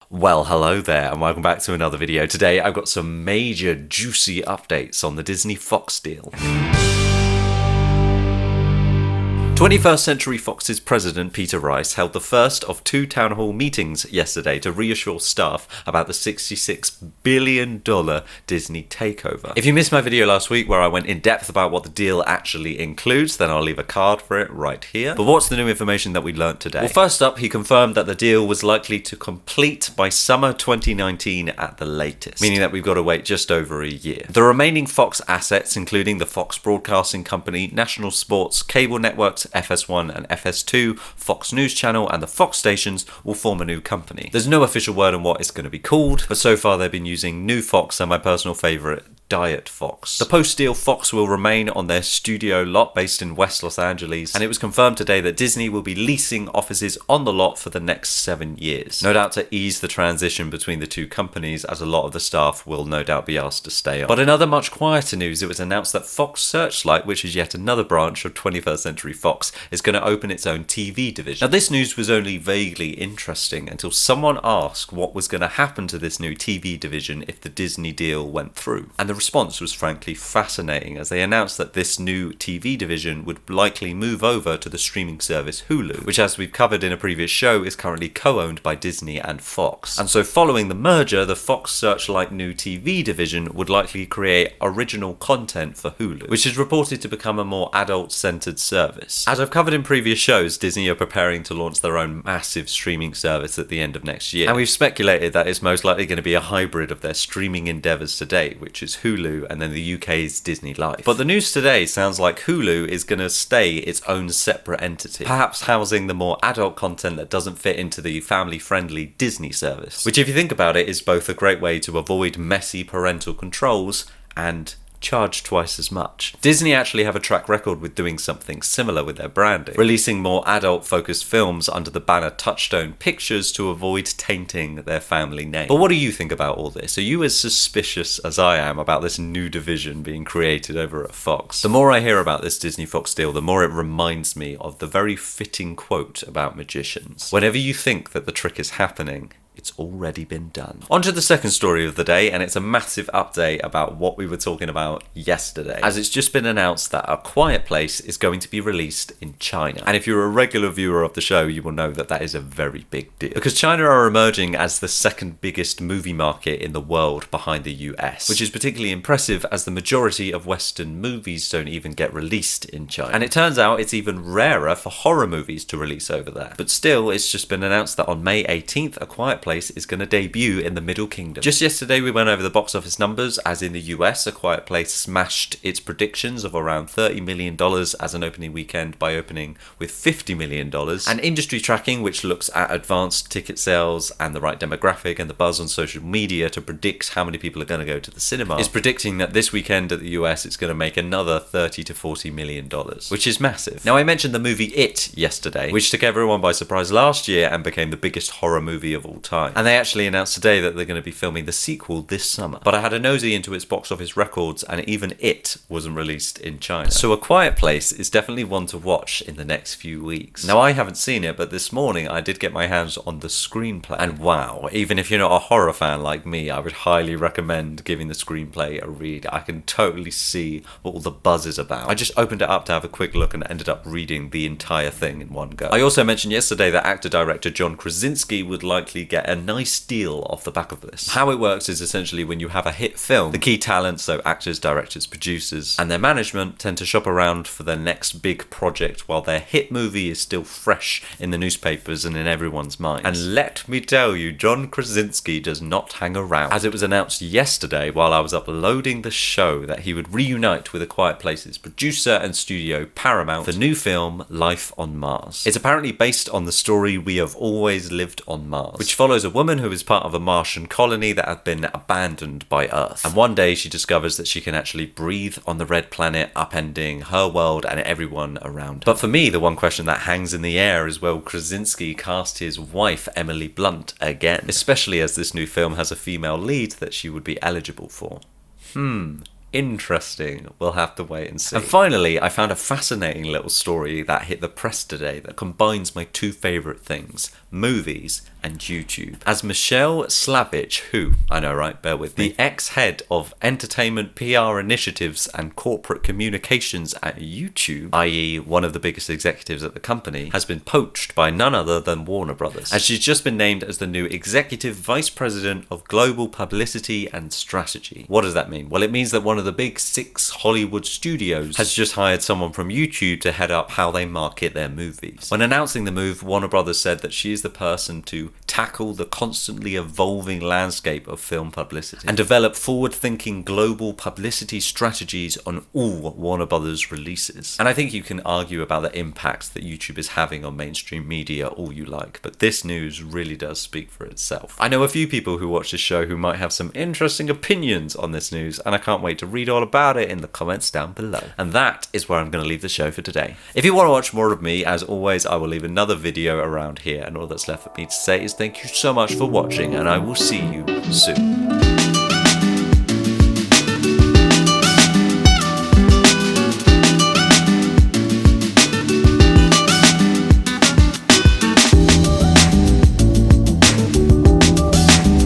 Well, hello there, and welcome back to another video. Today, I've got some major juicy updates on the Disney-Fox deal. 21st Century Fox's president, Peter Rice, held the first of two town hall meetings yesterday to reassure staff about the $66 billion Disney takeover. If you missed my video last week where I went in depth about what the deal actually includes, then I'll leave a card for it right here. But what's the new information that we learnt today? Well, first up, he confirmed that the deal was likely to complete by summer 2019 at the latest, meaning that we've got to wait just over a year. The remaining Fox assets, including the Fox Broadcasting Company, National Sports, cable networks, FS1 and FS2, Fox News Channel, and the Fox stations will form a new company. There's no official word on what it's going to be called, but so far they've been using New Fox and my personal favourite, Diet Fox. The post-deal Fox will remain on their studio lot based in West Los Angeles, and it was confirmed today that Disney will be leasing offices on the lot for the next 7 years. No doubt to ease the transition between the two companies, as a lot of the staff will no doubt be asked to stay on. But in other much quieter news, it was announced that Fox Searchlight, which is yet another branch of 21st Century Fox, is going to open its own TV division. Now, this news was only vaguely interesting until someone asked what was going to happen to this new TV division if the Disney deal went through. And the response was frankly fascinating, as they announced that this new TV division would likely move over to the streaming service Hulu, which, as we've covered in a previous show, is currently co-owned by Disney and Fox. And so following the merger, the Fox Searchlight new TV division would likely create original content for Hulu, which is reported to become a more adult-centered service. As I've covered in previous shows, Disney are preparing to launch their own massive streaming service at the end of next year, and we've speculated that it's most likely going to be a hybrid of their streaming endeavours to date, which is Hulu and then the UK's Disney Life. But the news today sounds like Hulu is going to stay its own separate entity, perhaps housing the more adult content that doesn't fit into the family-friendly Disney service, which, if you think about it, is both a great way to avoid messy parental controls and charge twice as much. Disney actually have a track record with doing something similar with their branding, releasing more adult-focused films under the banner Touchstone Pictures to avoid tainting their family name. But what do you think about all this? Are you as suspicious as I am about this new division being created over at Fox? The more I hear about this Disney-Fox deal, the more it reminds me of the very fitting quote about magicians. Whenever you think that the trick is happening, it's already been done. On to the second story of the day, and it's a massive update about what we were talking about yesterday, as it's just been announced that A Quiet Place is going to be released in China. And if you're a regular viewer of the show, you will know that that is a very big deal, because China are emerging as the second biggest movie market in the world behind the US, which is particularly impressive as the majority of Western movies don't even get released in China. And it turns out it's even rarer for horror movies to release over there. But still, it's just been announced that on May 18th, A Quiet Place is going to debut in the Middle Kingdom. Just yesterday we went over the box office numbers, as in the US, A Quiet Place smashed its predictions of around $30 million as an opening weekend by opening with $50 million. And industry tracking, which looks at advanced ticket sales and the right demographic and the buzz on social media to predict how many people are going to go to the cinema, is predicting that this weekend at the US it's going to make another $30 to $40 million, which is massive. Now, I mentioned the movie It yesterday, which took everyone by surprise last year and became the biggest horror movie of all time. And they actually announced today that they're going to be filming the sequel this summer. But I had a nosy into its box office records, and even it wasn't released in China. So A Quiet Place is definitely one to watch in the next few weeks. Now, I haven't seen it, but this morning I did get my hands on the screenplay. And wow, even if you're not a horror fan like me, I would highly recommend giving the screenplay a read. I can totally see what all the buzz is about. I just opened it up to have a quick look and ended up reading the entire thing in one go. I also mentioned yesterday that actor-director John Krasinski would likely get a nice deal off the back of this. How it works is essentially when you have a hit film, the key talent, so actors, directors, producers, and their management tend to shop around for their next big project while their hit movie is still fresh in the newspapers and in everyone's mind. And let me tell you, John Krasinski does not hang around, as it was announced yesterday while I was uploading the show that he would reunite with A Quiet Place's producer and studio Paramount for the new film Life on Mars. It's apparently based on the story We Have Always Lived on Mars, which follows a woman who is part of a Martian colony that had been abandoned by Earth. And one day she discovers that she can actually breathe on the red planet, upending her world and everyone around her. But for me, the one question that hangs in the air is, will Krasinski cast his wife, Emily Blunt, again? Especially as this new film has a female lead that she would be eligible for. Interesting. We'll have to wait and see. And finally, I found a fascinating little story that hit the press today that combines my two favourite things, movies and YouTube. As Michelle Slavich, who, I know right, bear with me, the ex-head of entertainment PR initiatives and corporate communications at YouTube, i.e. one of the biggest executives at the company, has been poached by none other than Warner Brothers, as she's just been named as the new Executive Vice President of Global Publicity and Strategy. What does that mean? Well, it means that one of the big 6 Hollywood studios has just hired someone from YouTube to head up how they market their movies. When announcing the move, Warner Brothers said that she is the person to tackle the constantly evolving landscape of film publicity and develop forward-thinking global publicity strategies on all Warner Brothers releases. And I think you can argue about the impact that YouTube is having on mainstream media all you like, but this news really does speak for itself. I know a few people who watch this show who might have some interesting opinions on this news, and I can't wait to read all about it in the comments down below. And that is where I'm going to leave the show for today. If you want to watch more of me, as always, I will leave another video around here, and all that's left for me to say is thank you so much for watching, and I will see you soon.